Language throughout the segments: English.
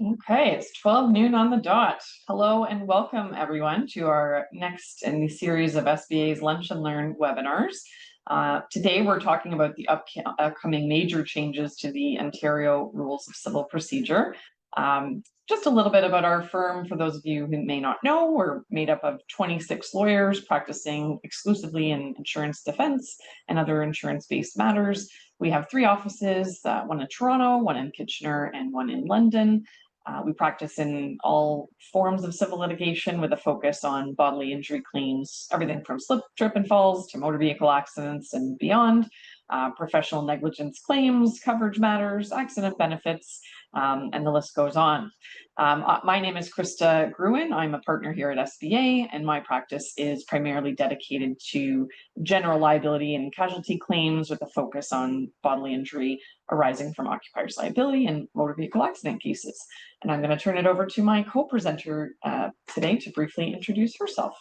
Okay, it's 12 noon on the dot. Hello and welcome everyone to our next in the series of SBA's Lunch and Learn webinars. Today we're talking about the upcoming major changes to the Ontario Rules of Civil Procedure. Just a little bit about our firm for those of you who may not know. We're made up of 26 lawyers practicing exclusively in insurance defense and other insurance-based matters. We have 3 offices, one in Toronto, one in Kitchener, and one in London. We practice in all forms of civil litigation with a focus on bodily injury claims, everything from slip, trip, and falls to motor vehicle accidents and beyond, professional negligence claims, coverage matters, accident benefits, and the list goes on. My name is Krista Gruen. I'm a partner here at SBA, and my practice is primarily dedicated to general liability and casualty claims with a focus on bodily injury arising from occupier's liability and motor vehicle accident cases. And I'm going to turn it over to my co-presenter today to briefly introduce herself.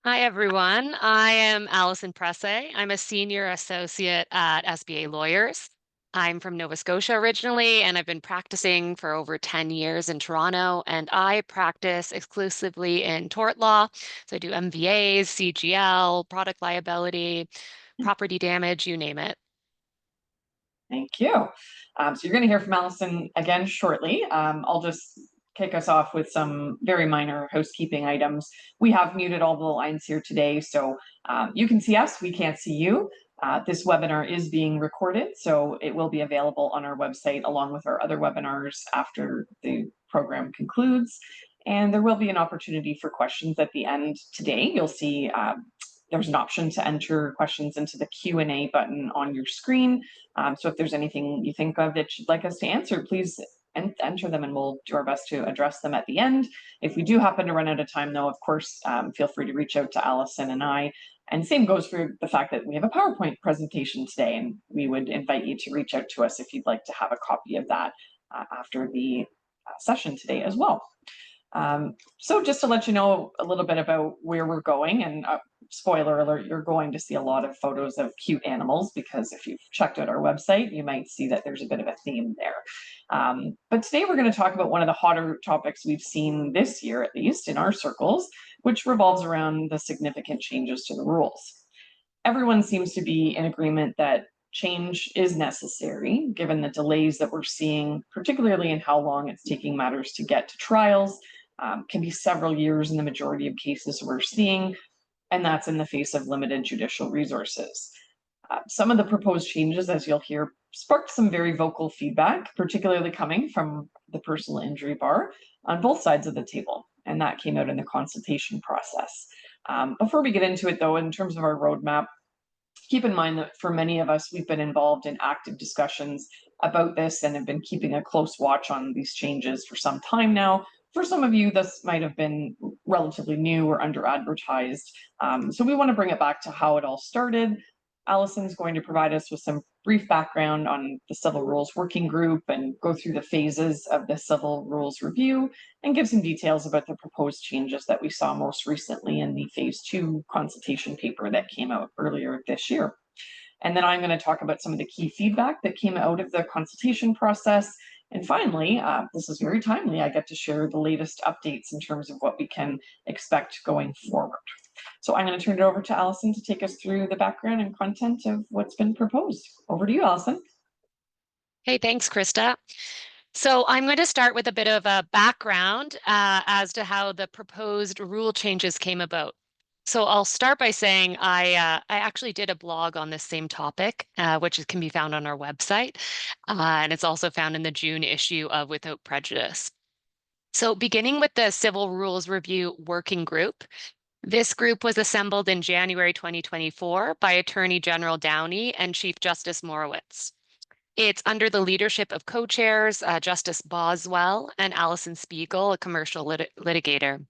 Hi, everyone. I am Allison Presse. I'm a senior associate at SBA Lawyers. I'm from Nova Scotia originally, and I've been practicing for over 10 years in Toronto, and I practice exclusively in tort law. So I do MVAs, CGL, product liability, property damage, you name it. Thank you. So you're going to hear from Allison again shortly. I'll just kick us off with some very minor housekeeping items. We have muted all the lines here today, so you can see us, we can't see you. This webinar is being recorded, so it will be available on our website along with our other webinars after the program concludes. And there will be an opportunity for questions at the end today. You'll see there's an option to enter questions into the Q&A button on your screen. So if there's anything you think of that you'd like us to answer, please enter them and we'll do our best to address them at the end. If we do happen to run out of time though, of course, feel free to reach out to Allison and I. And same goes for the fact that we have a PowerPoint presentation today, and we would invite you to reach out to us if you'd like to have a copy of that after the session today as well. So just to let you know a little bit about where we're going, and spoiler alert, you're going to see a lot of photos of cute animals, because if you've checked out our website, you might see that there's a bit of a theme there. But today we're going to talk about one of the hotter topics we've seen this year, at least in our circles, which revolves around the significant changes to the rules. Everyone seems to be in agreement that change is necessary, given the delays that we're seeing, particularly in how long it's taking matters to get to trials. Can be several years in the majority of cases we're seeing, and that's in the face of limited judicial resources. Some of the proposed changes, as you'll hear, sparked some very vocal feedback, particularly coming from the personal injury bar on both sides of the table, and that came out in the consultation process. Before we get into it though, in terms of our roadmap, keep in mind that for many of us, we've been involved in active discussions about this and have been keeping a close watch on these changes for some time now. For some of you, this might have been relatively new or under-advertised. So we want to bring it back to how it all started. Allison's going to provide us with some brief background on the Civil Rules Working Group and go through the phases of the Civil Rules Review and give some details about the proposed changes that we saw most recently in the Phase 2 consultation paper that came out earlier this year. And then I'm going to talk about some of the key feedback that came out of the consultation process. And finally, this is very timely, I get to share the latest updates in terms of what we can expect going forward. So I'm going to turn it over to Allison to take us through the background and content of what's been proposed. Over to you, Allison. Hey, thanks, Krista. So I'm going to start with a bit of a background as to how the proposed rule changes came about. So I'll start by saying I actually did a blog on this same topic, which can be found on our website, and it's also found in the June issue of Without Prejudice. So beginning with the Civil Rules Review Working Group, this group was assembled in January 2024 by Attorney General Downey and Chief Justice Morowitz. It's under the leadership of co-chairs Justice Boswell and Alison Spiegel, a commercial litigator.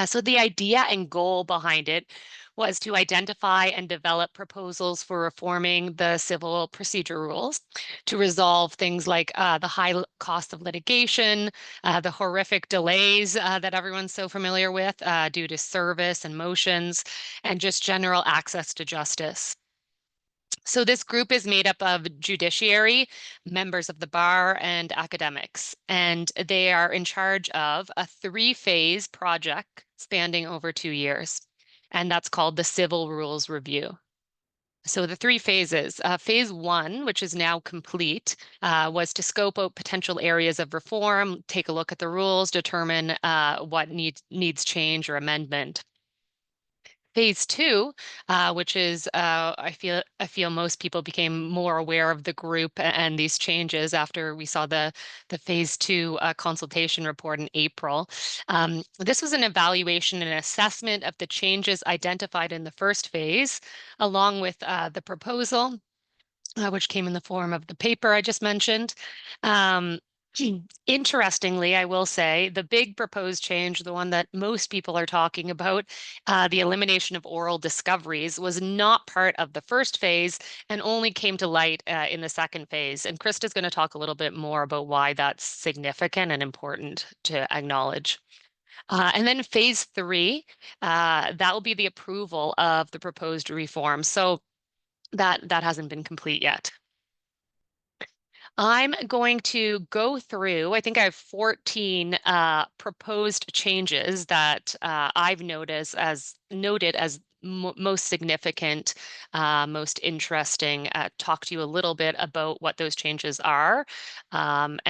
So the idea and goal behind it was to identify and develop proposals for reforming the civil procedure rules to resolve things like the high cost of litigation, the horrific delays that everyone's so familiar with due to service and motions, and just general access to justice. So this group is made up of judiciary, members of the bar, and academics, and they are in charge of a 3-phase project spanning over 2 years, and that's called the Civil Rules Review. So the 3 phases. Phase 1, which is now complete, was to scope out potential areas of reform, take a look at the rules, determine what needs change or amendment. Phase 2, which is I feel most people became more aware of the group and these changes after we saw the Phase 2 consultation report in April. This was an evaluation and assessment of the changes identified in the first phase, along with the proposal, which came in the form of the paper I just mentioned. Interestingly, I will say the big proposed change, the one that most people are talking about, the elimination of oral discoveries, was not part of the first phase and only came to light in the second phase. And Krista's going to talk a little bit more about why that's significant and important to acknowledge. And then phase 3, that will be the approval of the proposed reform. So that hasn't been complete yet. I'm going to go through, I think I have 14 proposed changes that I've noted as most significant, most interesting, talk to you a little bit about what those changes are. And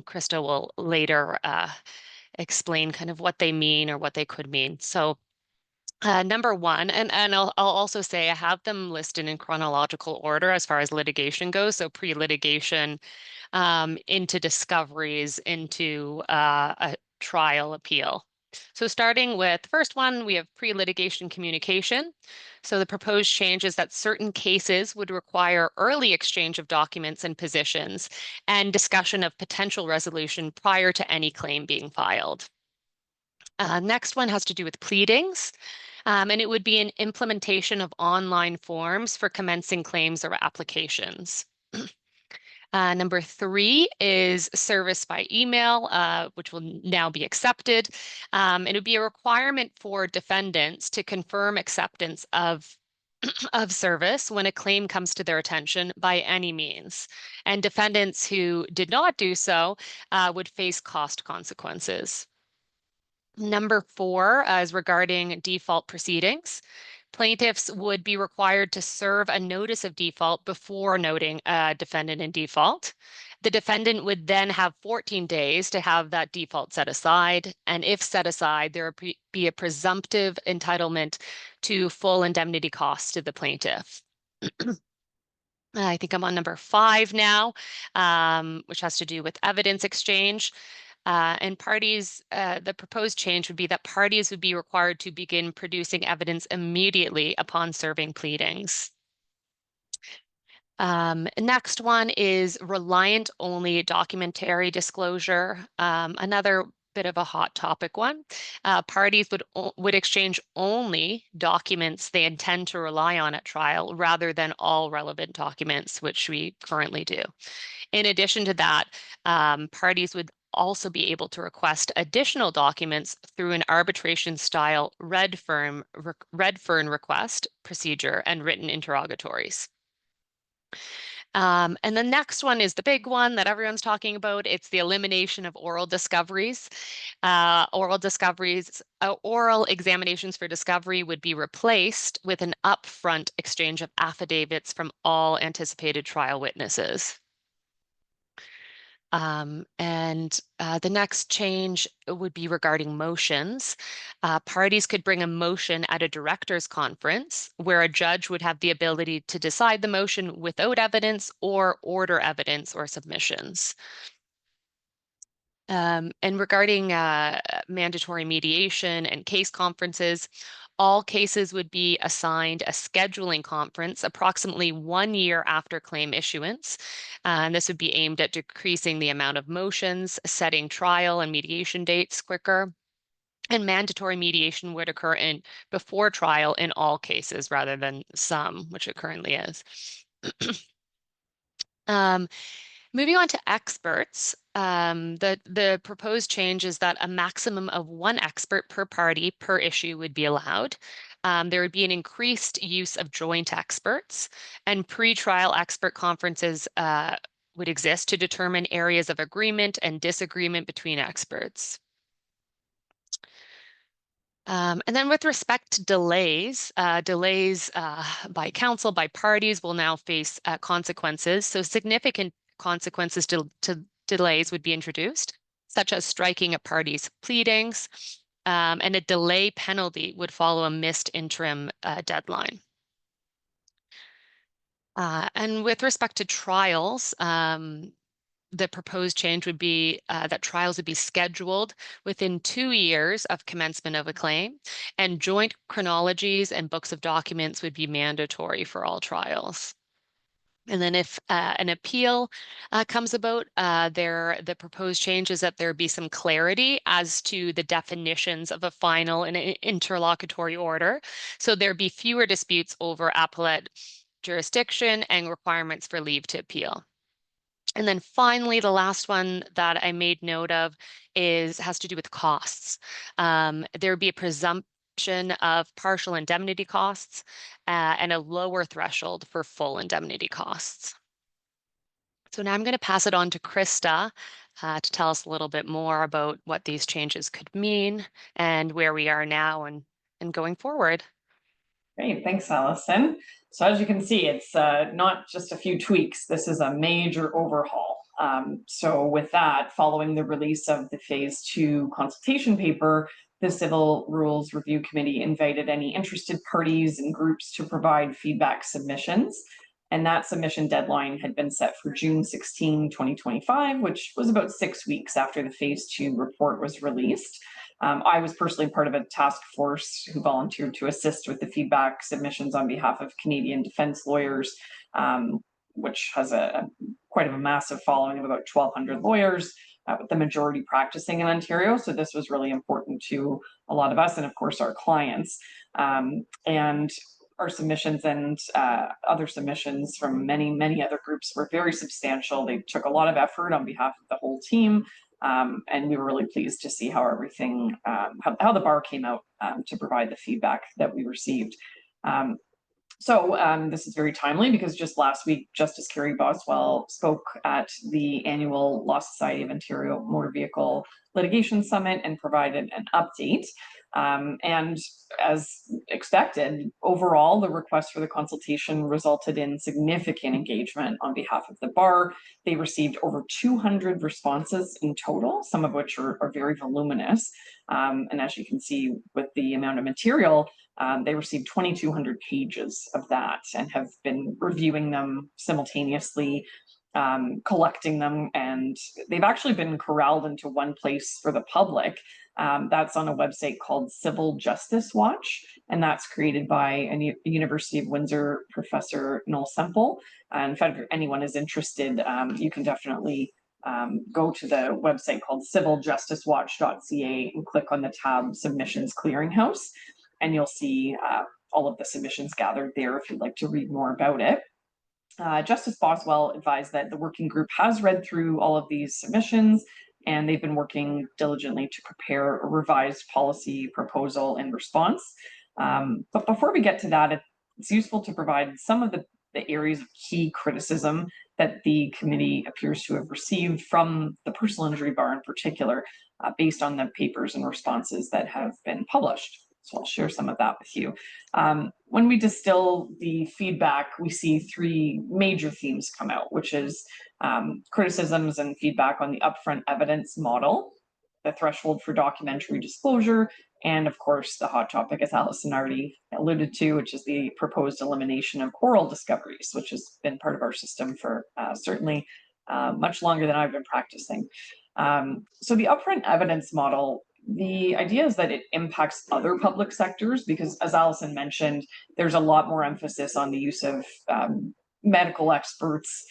Krista will later explain kind of what they mean or what they could mean. So number one, and I'll also say I have them listed in chronological order as far as litigation goes. So pre-litigation, into discoveries, into a trial appeal. So starting with the first one, we have pre-litigation communication. So the proposed change is that certain cases would require early exchange of documents and positions and discussion of potential resolution prior to any claim being filed. Next one has to do with pleadings. And it would be an implementation of online forms for commencing claims or applications. Number 3 is service by email, which will now be accepted. It would be a requirement for defendants to confirm acceptance of of service when a claim comes to their attention by any means. And defendants who did not do so would face cost consequences. Number 4 is regarding default proceedings. Plaintiffs would be required to serve a notice of default before noting a defendant in default. The defendant would then have 14 days to have that default set aside. And if set aside, there would be a presumptive entitlement to full indemnity costs to the plaintiff. I think I'm on number 5 now, which has to do with evidence exchange. And parties, the proposed change would be that parties would be required to begin producing evidence immediately upon serving pleadings. Next one is reliant only documentary disclosure. Another bit of a hot topic one. Parties would exchange only documents they intend to rely on at trial rather than all relevant documents, which we currently do. In addition to that, parties would also be able to request additional documents through an arbitration-style Redfern request procedure and written interrogatories. And the next one is the big one that everyone's talking about. It's the elimination of oral discoveries. Oral examinations for discovery would be replaced with an upfront exchange of affidavits from all anticipated trial witnesses. The next change would be regarding motions. Parties could bring a motion at a director's conference where a judge would have the ability to decide the motion without evidence or order evidence or submissions. And regarding mandatory mediation and case conferences, all cases would be assigned a scheduling conference approximately 1 year after claim issuance. And this would be aimed at decreasing the amount of motions, setting trial and mediation dates quicker. And mandatory mediation would occur before trial in all cases rather than some, which it currently is. Moving on to experts, the proposed change is that a maximum of 1 expert per party per issue would be allowed. There would be an increased use of joint experts, and pre-trial expert conferences would exist to determine areas of agreement and disagreement between experts. And then with respect to delays, by council, by parties will now face consequences. So significant consequences to delays would be introduced, such as striking a party's pleadings, and a delay penalty would follow a missed interim deadline. And with respect to trials, the proposed change would be that trials would be scheduled within 2 years of commencement of a claim, and joint chronologies and books of documents would be mandatory for all trials. And then if an appeal comes about, the proposed change is that there be some clarity as to the definitions of a final and interlocutory order. So there be fewer disputes over appellate jurisdiction and requirements for leave to appeal. And then finally, the last one that I made note of has to do with costs. There would be a presumption of partial indemnity costs and a lower threshold for full indemnity costs. So now I'm going to pass it on to Krista to tell us a little bit more about what these changes could mean and where we are now and going forward. Great, thanks, Allison. So as you can see, it's not just a few tweaks. This is a major overhaul. So with that, following the release of the Phase 2 consultation paper, the Civil Rules Review Committee invited any interested parties and groups to provide feedback submissions. And that submission deadline had been set for June 16, 2025, which was about 6 weeks after the Phase 2 report was released. I was personally part of a task force who volunteered to assist with the feedback submissions on behalf of Canadian Defence Lawyers, which has quite a massive following of about 1,200 lawyers, with the majority practicing in Ontario. So this was really important to a lot of us and, of course, our clients. And our submissions and other submissions from many other groups were very substantial. They took a lot of effort on behalf of the whole team. And we were really pleased to see how everything, how the bar came out to provide the feedback that we received. So this is very timely because just last week, Justice Kerry Boswell spoke at the annual Law Society of Ontario Motor Vehicle Litigation Summit and provided an update. And as expected, overall, the request for the consultation resulted in significant engagement on behalf of the bar. They received over 200 responses in total, some of which are very voluminous. And as you can see with the amount of material, they received 2,200 pages of that and have been reviewing them simultaneously, collecting them, and they've actually been corralled into one place for the public. That's on a website called Civil Justice Watch, and that's created by a University of Windsor professor, Noel Semple. And in fact, if anyone is interested, you can definitely go to the website called civiljusticewatch.ca and click on the tab Submissions Clearinghouse, and you'll see all of the submissions gathered there if you'd like to read more about it. Justice Boswell advised that the working group has read through all of these submissions, and they've been working diligently to prepare a revised policy proposal in response. But before we get to that, it's useful to provide some of the areas of key criticism that the committee appears to have received from the personal injury bar in particular, based on the papers and responses that have been published. So I'll share some of that with you. When we distill the feedback, we see three major themes come out, which is criticisms and feedback on the upfront evidence model, the threshold for documentary disclosure, and of course, the hot topic, as Allison already alluded to, which is the proposed elimination of oral discoveries, which has been part of our system for certainly much longer than I've been practicing. So the upfront evidence model, the idea is that it impacts other public sectors because, as Allison mentioned, there's a lot more emphasis on the use of medical experts,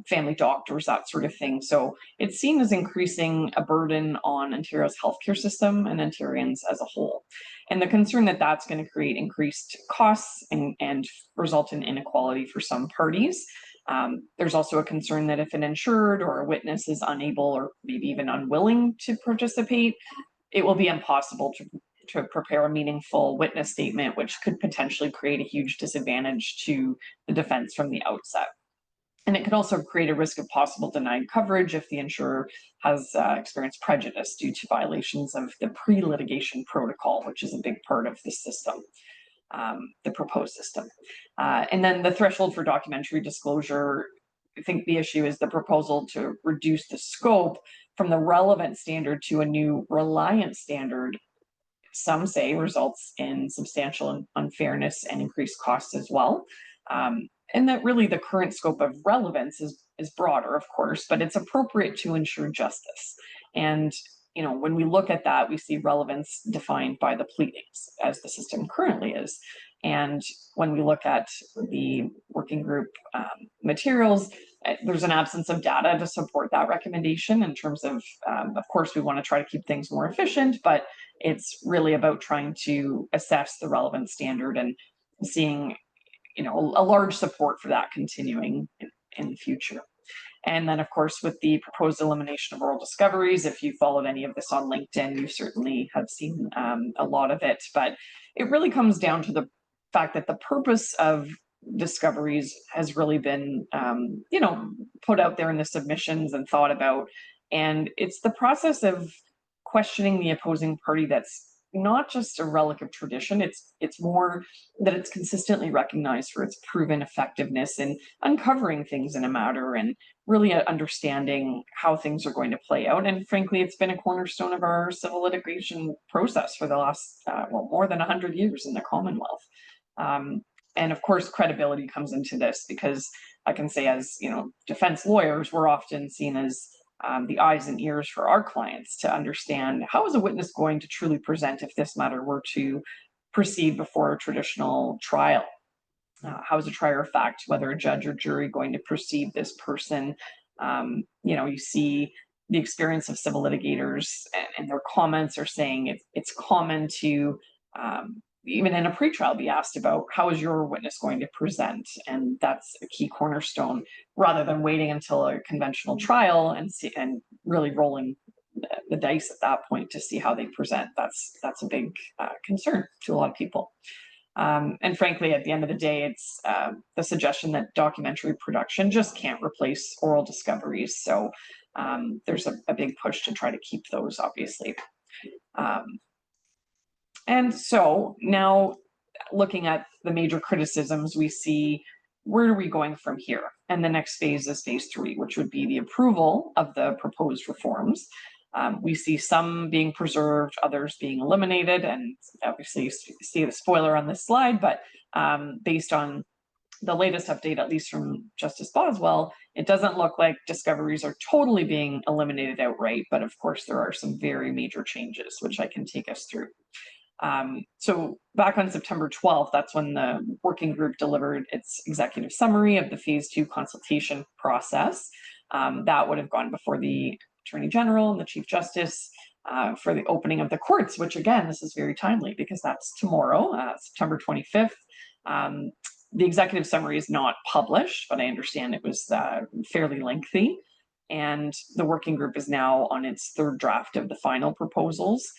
family doctors, that sort of thing. So it's seen as increasing a burden on Ontario's healthcare system and Ontarians as a whole. And the concern that that's going to create increased costs and result in inequality for some parties. There's also a concern that if an insured or a witness is unable or maybe even unwilling to participate, it will be impossible to prepare a meaningful witness statement, which could potentially create a huge disadvantage to the defense from the outset. And it could also create a risk of possible denied coverage if the insurer has experienced prejudice due to violations of the pre-litigation protocol, which is a big part of the system, the proposed system. And then the threshold for documentary disclosure, I think the issue is the proposal to reduce the scope from the relevant standard to a new reliant standard, some say results in substantial unfairness and increased costs as well. And that really the current scope of relevance is broader, of course, but it's appropriate to ensure justice. And when we look at that, we see relevance defined by the pleadings as the system currently is. And when we look at the working group materials, there's an absence of data to support that recommendation in terms of course, we want to try to keep things more efficient, but it's really about trying to assess the relevant standard and seeing a large support for that continuing in the future. And then, of course, with the proposed elimination of oral discoveries, if you followed any of this on LinkedIn, you certainly have seen a lot of it. But it really comes down to the fact that the purpose of discoveries has really been, put out there in the submissions and thought about. And it's the process of questioning the opposing party that's not just a relic of tradition, it's more that it's consistently recognized for its proven effectiveness in uncovering things in a matter and really understanding how things are going to play out. And frankly, it's been a cornerstone of our civil litigation process for the last, more than 100 years in the Commonwealth. And of course, credibility comes into this because I can say as, defense lawyers, we're often seen as the eyes and ears for our clients to understand how is a witness going to truly present if this matter were to proceed before a traditional trial. How is a trier of fact, whether a judge or jury, going to perceive this person? You see the experience of civil litigators and their comments are saying it's common to even in a pretrial be asked about how is your witness going to present, and that's a key cornerstone rather than waiting until a conventional trial and really rolling the dice at that point to see how they present. That's a big concern to a lot of people. And frankly, at the end of the day, it's the suggestion that documentary production just can't replace oral discoveries. So there's a big push to try to keep those, obviously. And so now looking at the major criticisms, we see where are we going from here? And the next phase is phase 3, which would be the approval of the proposed reforms. We see some being preserved, others being eliminated, and obviously you see the spoiler on this slide, but based on the latest update, at least from Justice Boswell, it doesn't look like discoveries are totally being eliminated outright, but of course there are some very major changes, which I can take us through. So back on September 12th, that's when the working group delivered its executive summary of the phase 2 consultation process. That would have gone before the Attorney General and the Chief Justice for the opening of the courts, which again, this is very timely because that's tomorrow, September 25th. The executive summary is not published, but I understand it was fairly lengthy. And the working group is now on its 3rd draft of the final proposals,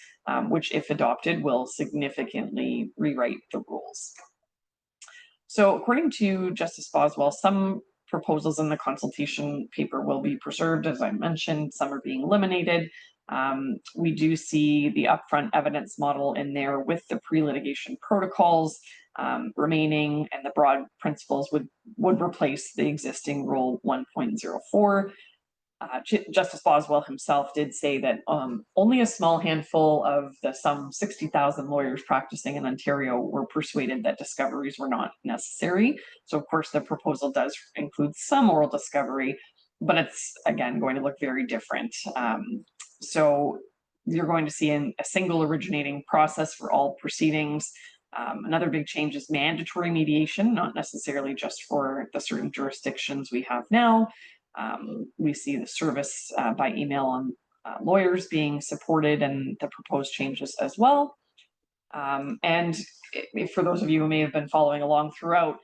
which, if adopted, will significantly rewrite the rules. So according to Justice Boswell, some proposals in the consultation paper will be preserved, as I mentioned, some are being eliminated. We do see the upfront evidence model in there with the pre-litigation protocols remaining, and the broad principles would replace the existing Rule 1.04. Justice Boswell himself did say that only a small handful of the some 60,000 lawyers practicing in Ontario were persuaded that discoveries were not necessary. So of course the proposal does include some oral discovery, but it's again going to look very different. So you're going to see a single originating process for all proceedings. Another big change is mandatory mediation, not necessarily just for the certain jurisdictions we have now. We see the service by email on lawyers being supported and the proposed changes as well. And for those of you who may have been following along throughout,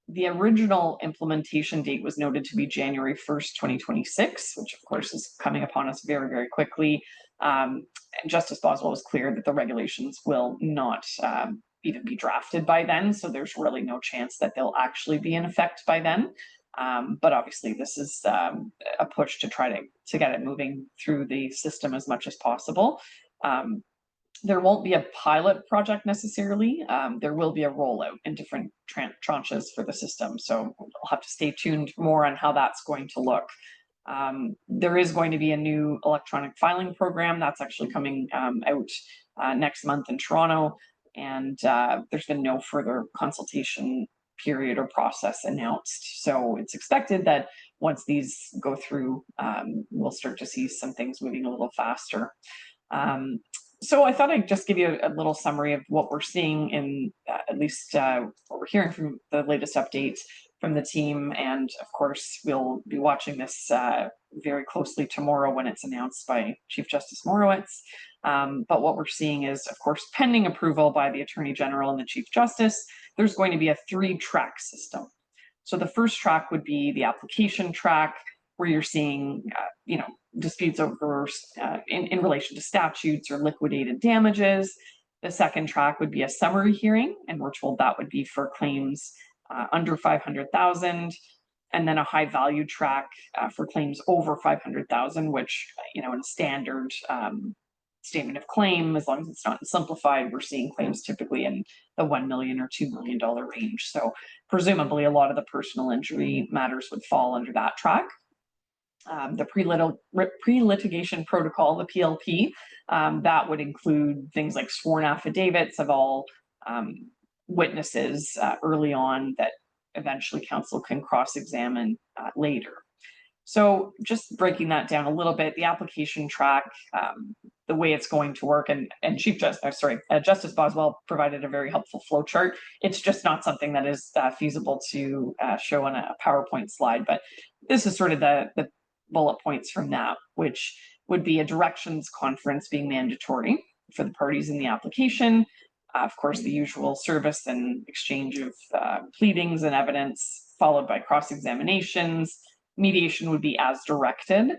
The original implementation date was noted to be January 1st, 2026, which of course is coming upon us very, very quickly. And Justice Boswell was clear that the regulations will not even be drafted by then, so there's really no chance that they'll actually be in effect by then. But obviously, this is a push to try to get it moving through the system as much as possible. There won't be a pilot project necessarily. There will be a rollout in different tranches for the system. So I'll have to stay tuned more on how that's going to look. There is going to be a new electronic filing program that's actually coming out next month in Toronto. And there's been no further consultation period or process announced. So it's expected that once these go through, we'll start to see some things moving a little faster. So I thought I'd just give you a little summary of what we're seeing in at least what we're hearing from the latest updates from the team. And of course, we'll be watching this very closely tomorrow when it's announced by Chief Justice Morowitz. But what we're seeing is, of course, pending approval by the Attorney General and the Chief Justice, there's going to be a 3-track system. So the first track would be the application track, where you're seeing, disputes over in relation to statutes or liquidated damages. The second track would be a summary hearing, and we're told that would be for claims under 500,000, and then a high value track for claims over 500,000, which, in a standard statement of claim, as long as it's not simplified, we're seeing claims typically in the $1 million or $2 million range. So presumably a lot of the personal injury matters would fall under that track. The pre-litigation protocol, the PLP, that would include things like sworn affidavits of all witnesses early on that eventually counsel can cross-examine later. So just breaking that down a little bit, the application track, the way it's going to work, and Justice Boswell provided a very helpful flow chart. It's just not something that is feasible to show on a PowerPoint slide, but this is sort of the bullet points from that, which would be a directions conference being mandatory for the parties in the application. Of course, the usual service and exchange of pleadings and evidence, followed by cross-examinations. Mediation would be as directed,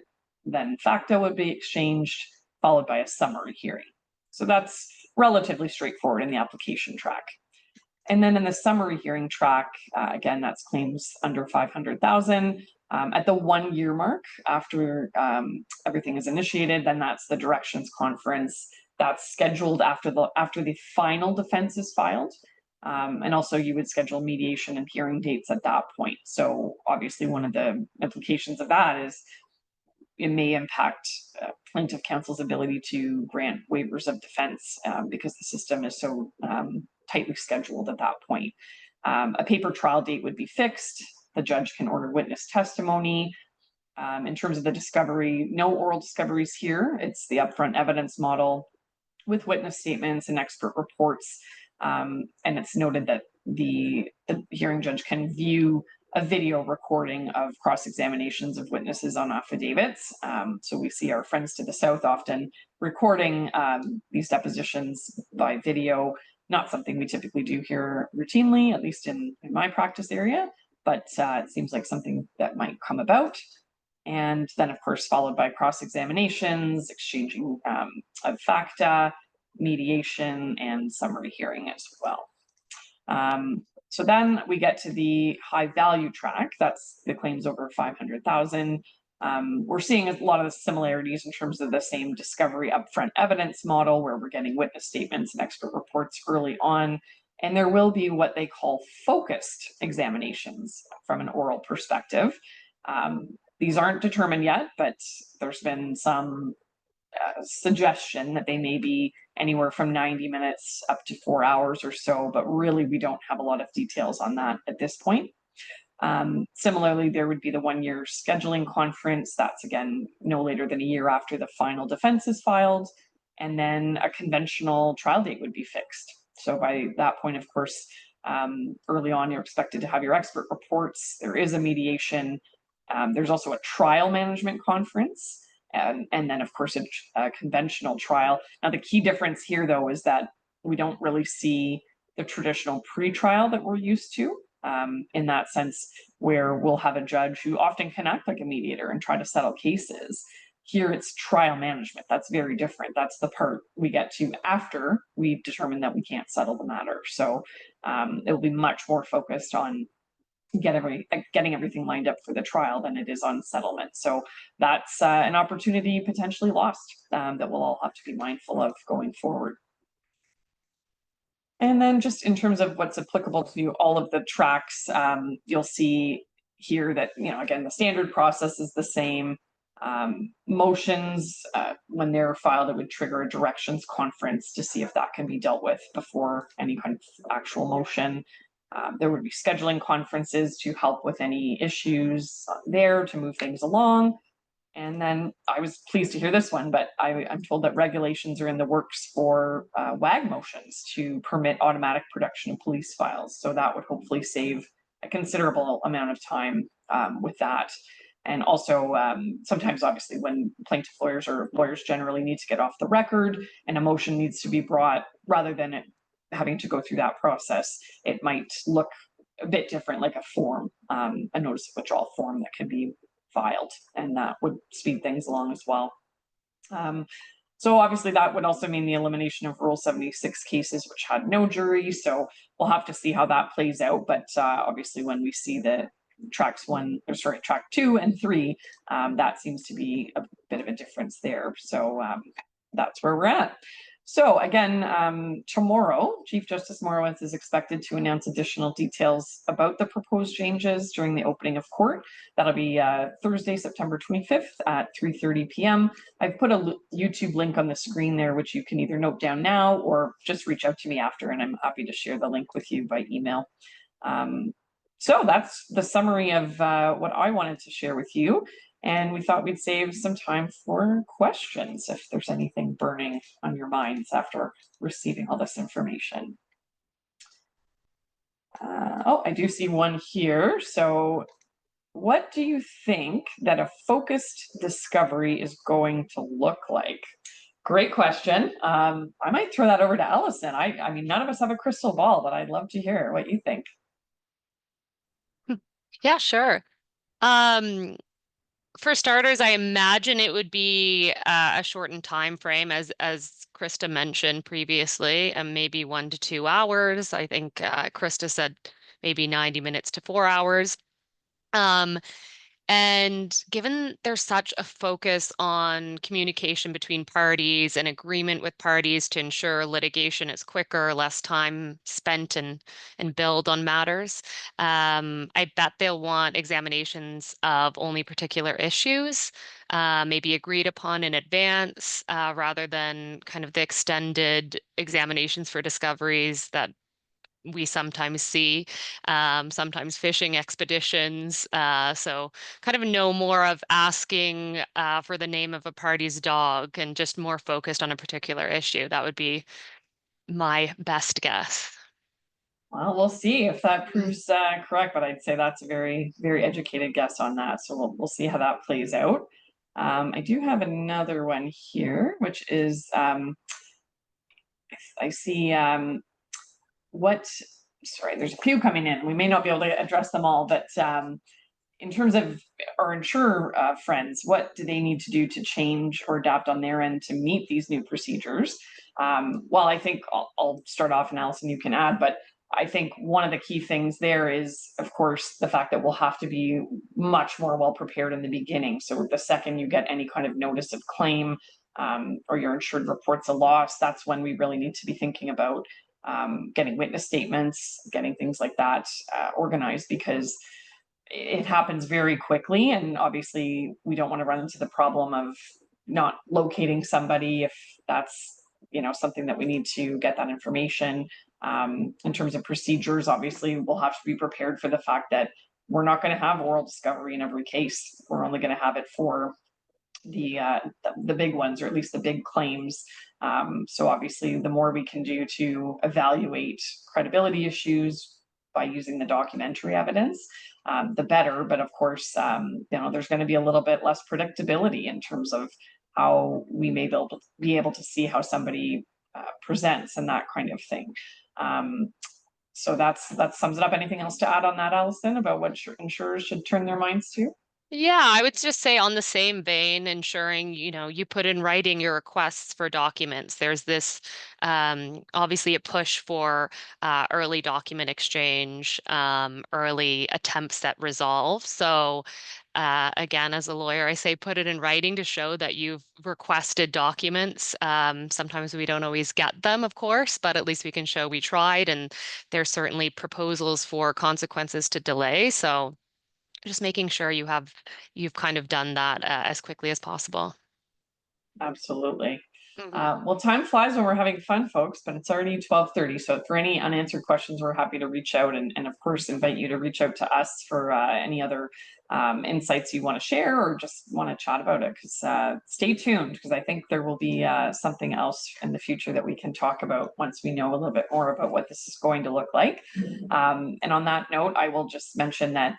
then FACTA would be exchanged, followed by a summary hearing. So that's relatively straightforward in the application track. And then in the summary hearing track, again, that's claims under 500,000. At the 1-year mark, after everything is initiated, then that's the directions conference that's scheduled after the final defense is filed. And also you would schedule mediation and hearing dates at that point. So obviously one of the implications of that is it may impact plaintiff counsel's ability to grant waivers of defense because the system is so tightly scheduled at that point. A paper trial date would be fixed. The judge can order witness testimony. In terms of the discovery, no oral discoveries here. It's the upfront evidence model with witness statements and expert reports. And it's noted that the hearing judge can view a video recording of cross-examinations of witnesses on affidavits. So we see our friends to the south often recording these depositions by video, not something we typically do here routinely, at least in my practice area, but it seems like something that might come about. And then, of course, followed by cross-examinations, exchanging of FACTA, mediation, and summary hearing as well. So then we get to the high value track. That's the claims over 500,000. We're seeing a lot of the similarities in terms of the same discovery upfront evidence model, where we're getting witness statements and expert reports early on. And there will be what they call focused examinations from an oral perspective. These aren't determined yet, but there's been some suggestion that they may be anywhere from 90 minutes up to 4 hours or so, but really we don't have a lot of details on that at this point. Similarly, there would be the 1-year scheduling conference. That's again no later than a year after the final defense is filed, and then a conventional trial date would be fixed. So by that point, of course, early on, you're expected to have your expert reports. There is a mediation. There's also a trial management conference, and then, of course, a conventional trial. Now, the key difference here, though, is that we don't really see the traditional pre-trial that we're used to. in that sense, where we'll have a judge who often can act like a mediator and try to settle cases. Here it's trial management. That's very different. That's the part we get to after we've determined that we can't settle the matter. So it will be much more focused on getting everything lined up for the trial than it is on settlement. So that's an opportunity potentially lost that we'll all have to be mindful of going forward. And then just in terms of what's applicable to all of the tracks, you'll see here that, again, the standard process is the same. Motions, when they're filed, it would trigger a directions conference to see if that can be dealt with before any kind of actual motion. There would be scheduling conferences to help with any issues there to move things along. And then I was pleased to hear this one, but I'm told that regulations are in the works for WAG motions to permit automatic production of police files. So that would hopefully save a considerable amount of time with that. And also, sometimes, obviously, when plaintiff lawyers or lawyers generally need to get off the record and a motion needs to be brought, rather than it having to go through that process, it might look a bit different, like a form, a notice of withdrawal form that can be filed, and that would speed things along as well. So obviously that would also mean the elimination of Rule 76 cases which had no jury. So we'll have to see how that plays out. But obviously when we see the track 2 and 3, that seems to be a bit of a difference there. So that's where we're at. So again, tomorrow, Chief Justice Morawetz is expected to announce additional details about the proposed changes during the opening of court. That'll be Thursday, September 25th at 3:30 p.m. I've put a YouTube link on the screen there, which you can either note down now or just reach out to me after, and I'm happy to share the link with you by email. So that's the summary of what I wanted to share with you. And we thought we'd save some time for questions if there's anything burning on your minds after receiving all this information. Oh, I do see one here. So what do you think that a focused discovery is going to look like? Great question. I might throw that over to Allison. I mean, none of us have a crystal ball, but I'd love to hear what you think. Yeah, sure. For starters, I imagine it would be a shortened time frame, as Krista mentioned previously, and maybe 1 to 2 hours. I think Krista said maybe 90 minutes to 4 hours. And given there's such a focus on communication between parties and agreement with parties to ensure litigation is quicker, less time spent and build on matters, I bet they'll want examinations of only particular issues, maybe agreed upon in advance, rather than kind of the extended examinations for discoveries that we sometimes see, sometimes fishing expeditions. So kind of no more of asking for the name of a party's dog and just more focused on a particular issue. That would be my best guess. Well, we'll see if that proves correct, but I'd say that's a very, very educated guess on that. So we'll see how that plays out. I do have another one here, which is I see sorry, there's a few coming in. We may not be able to address them all, but in terms of our insurer friends, what do they need to do to change or adapt on their end to meet these new procedures? Well, I think I'll start off, and Allison, you can add, but I think one of the key things there is, of course, the fact that we'll have to be much more well prepared in the beginning. So the second you get any kind of notice of claim or your insured reports a loss, that's when we really need to be thinking about getting witness statements, getting things like that organized, because it happens very quickly. And obviously we don't want to run into the problem of not locating somebody if that's something that we need to get that information. In terms of procedures, obviously we'll have to be prepared for the fact that we're not going to have oral discovery in every case. We're only going to have it for the big ones, or at least the big claims. So obviously the more we can do to evaluate credibility issues by using the documentary evidence, the better. But of course, there's going to be a little bit less predictability in terms of how we may be able to see how somebody presents and that kind of thing. So that sums it up. Anything else to add on that, Allison, about what insurers should turn their minds to? Yeah, I would just say on the same vein, ensuring, you put in writing your requests for documents. There's this obviously a push for early document exchange, early attempts at resolve. So again, as a lawyer, I say put it in writing to show that you've requested documents. Sometimes we don't always get them, of course, but at least we can show we tried, and there's certainly proposals for consequences to delay. So just making sure you've kind of done that as quickly as possible. Absolutely. Mhm. Well, time flies when we're having fun, folks, but it's already 12:30. So for any unanswered questions, we're happy to reach out and of course, invite you to reach out to us for any other insights you want to share or just want to chat about it. Because stay tuned, because I think there will be something else in the future that we can talk about once we know a little bit more about what this is going to look like. And on that note, I will just mention that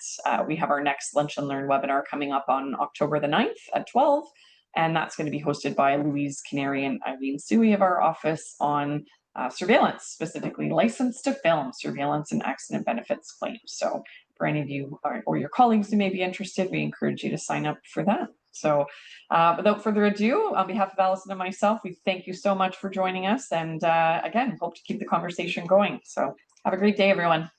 we have our next Lunch and Learn webinar coming up on October the 9th at 12. And that's going to be hosted by Louise Canary and Eileen Suey of our office on surveillance, specifically licensed to film surveillance and accident benefits claims. So for any of you or your colleagues who may be interested, we encourage you to sign up for that. So without further ado, on behalf of Allison and myself, we thank you so much for joining us. And again, hope to keep the conversation going. So have a great day, everyone.